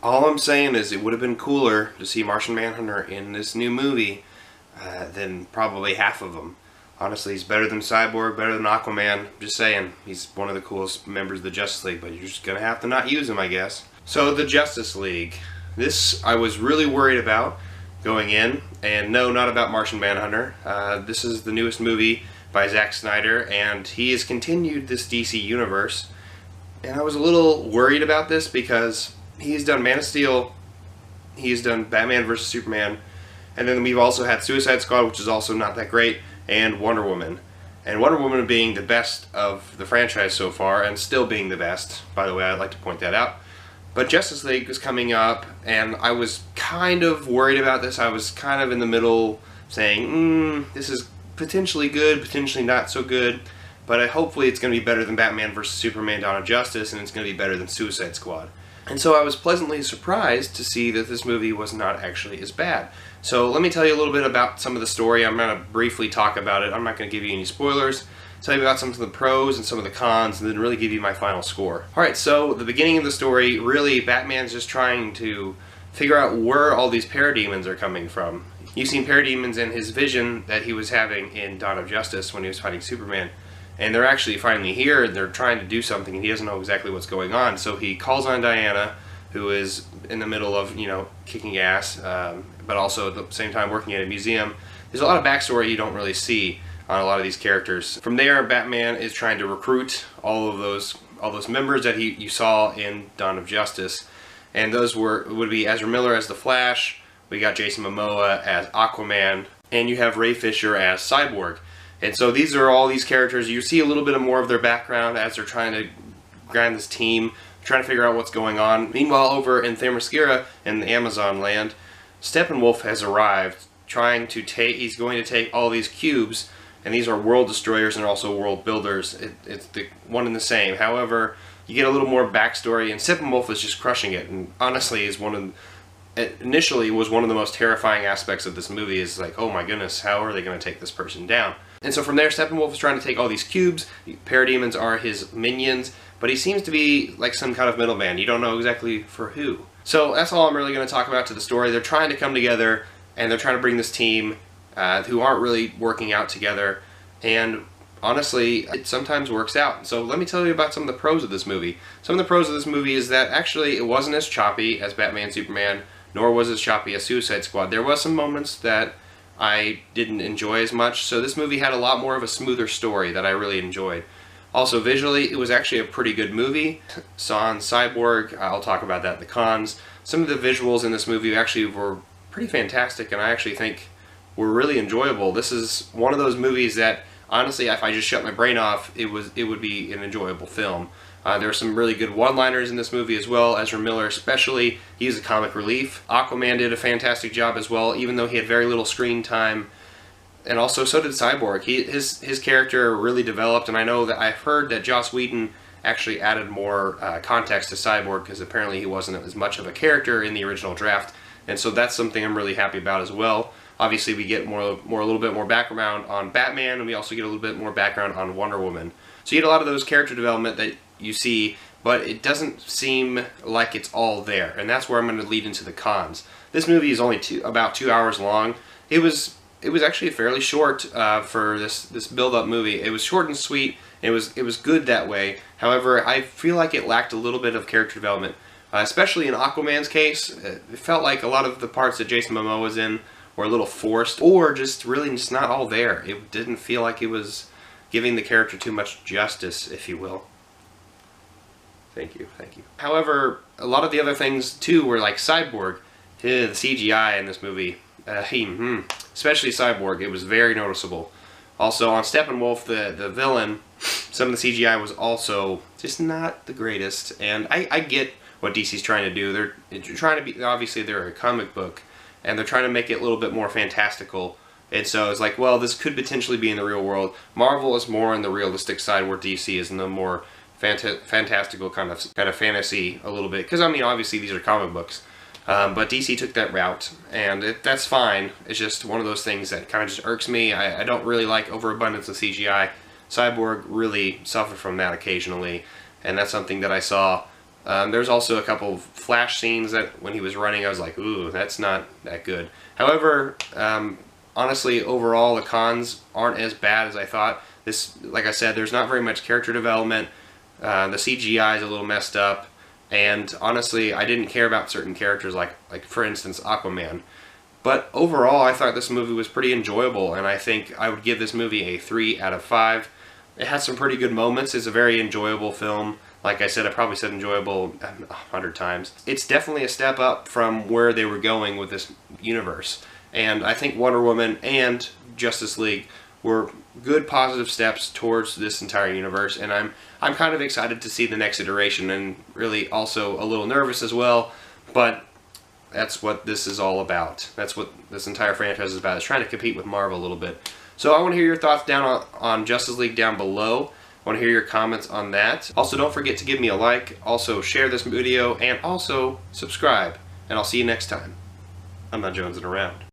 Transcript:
All I'm saying is it would have been cooler to see Martian Manhunter in this new movie than probably half of them. Honestly, he's better than Cyborg, better than Aquaman. Just saying, he's one of the coolest members of the Justice League, but you're just going to have to not use him, I guess. So, the Justice League. This I was really worried about going in, and no, not about Martian Manhunter. This is the newest movie by Zack Snyder, and he has continued this DC universe. And I was a little worried about this because he's done Man of Steel, he's done Batman vs. Superman, and then we've also had Suicide Squad, which is also not that great, and Wonder Woman. And Wonder Woman being the best of the franchise so far, and still being the best, by the way, I'd like to point that out. But Justice League is coming up, and I was kind of worried about this. I was kind of in the middle saying, this is potentially good, potentially not so good, but hopefully it's going to be better than Batman vs. Superman Dawn of Justice, and it's going to be better than Suicide Squad. And so I was pleasantly surprised to see that this movie was not actually as bad. So let me tell you a little bit about some of the story. I'm going to briefly talk about it. I'm not going to give you any spoilers. Tell you about some of the pros and some of the cons, and then really give you my final score. Alright, so the beginning of the story, really Batman's just trying to figure out where all these parademons are coming from. You've seen parademons in his vision that he was having in Dawn of Justice when he was fighting Superman. And they're actually finally here, and they're trying to do something, and he doesn't know exactly what's going on. So he calls on Diana, who is in the middle of, kicking ass, but also at the same time working at a museum. There's a lot of backstory you don't really see on a lot of these characters. From there, Batman is trying to recruit all those members that you saw in Dawn of Justice, and those would be Ezra Miller as the Flash. We got Jason Momoa as Aquaman, and you have Ray Fisher as Cyborg. And so these are all these characters. You see a little bit more of their background as they're trying to grind this team, trying to figure out what's going on. Meanwhile, over in Themyscira in the Amazon land, Steppenwolf has arrived, he's going to take all these cubes, and these are world destroyers and also world builders. It's the one and the same. However, you get a little more backstory, and Steppenwolf is just crushing it, and honestly initially was one of the most terrifying aspects of this movie. Is like, oh my goodness, how are they going to take this person down? And so from there, Steppenwolf is trying to take all these cubes. Parademons are his minions, but he seems to be like some kind of middleman. You don't know exactly for who. So that's all I'm really going to talk about to the story. They're trying to come together, and they're trying to bring this team who aren't really working out together. And honestly, it sometimes works out. So let me tell you about some of the pros of this movie. Some of the pros of this movie is that actually it wasn't as choppy as Batman Superman, nor was it as choppy as Suicide Squad. There was some moments that I didn't enjoy as much, so this movie had a lot more of a smoother story that I really enjoyed. Also, visually, it was actually a pretty good movie. Saw on Cyborg, I'll talk about that in the cons. Some of the visuals in this movie actually were pretty fantastic, and I actually think were really enjoyable. This is one of those movies that, honestly, if I just shut my brain off, it would be an enjoyable film. There are some really good one-liners in this movie as well. Ezra Miller especially, he's a comic relief. Aquaman did a fantastic job as well, even though he had very little screen time. And also, so did Cyborg. His character really developed, and I know that I've heard that Joss Whedon actually added more context to Cyborg, because apparently he wasn't as much of a character in the original draft. And so that's something I'm really happy about as well. Obviously, we get a little bit more background on Batman, and we also get a little bit more background on Wonder Woman. So you get a lot of those character development that you see, but it doesn't seem like it's all there, and that's where I'm going to lead into the cons. This movie is only about 2 hours long. It was actually fairly short for this build-up movie. It was short and sweet. It was good that way. However, I feel like it lacked a little bit of character development, especially in Aquaman's case. It felt like a lot of the parts that Jason Momoa was in were a little forced, or just really just not all there. It didn't feel like it was giving the character too much justice, if you will. Thank you. However, a lot of the other things, too, were like Cyborg. The CGI in this movie, especially Cyborg, it was very noticeable. Also, on Steppenwolf, the villain, some of the CGI was also just not the greatest. And I get what DC's trying to do. They're trying to be, obviously they're a comic book, and they're trying to make it a little bit more fantastical. And so it's like, well, this could potentially be in the real world. Marvel is more on the realistic side, where DC is in the more fantastical kind of fantasy a little bit, because I mean, obviously these are comic books, but DC took that route, and that's fine. It's just one of those things that kind of just irks me. I don't really like overabundance of CGI. Cyborg really suffered from that occasionally, and that's something that I saw There's also a couple of flash scenes that when he was running, I was like, ooh, that's not that good. However, honestly, overall, the cons aren't as bad as I thought. This, like I said, there's not very much character development. The CGI is a little messed up, and honestly, I didn't care about certain characters, like for instance, Aquaman. But overall, I thought this movie was pretty enjoyable, and I think I would give this movie a 3 out of 5. It has some pretty good moments. It's a very enjoyable film. Like I said, I probably said enjoyable 100 times. It's definitely a step up from where they were going with this universe. And I think Wonder Woman and Justice League were good positive steps towards this entire universe, and I'm kind of excited to see the next iteration, and really also a little nervous as well, but that's what this is all about. That's what this entire franchise is about. It's trying to compete with Marvel a little bit. So I want to hear your thoughts down on Justice League down below. I want to hear your comments on that. Also, don't forget to give me a like. Also, share this video, and also subscribe. And I'll see you next time. I'm not jonesing around.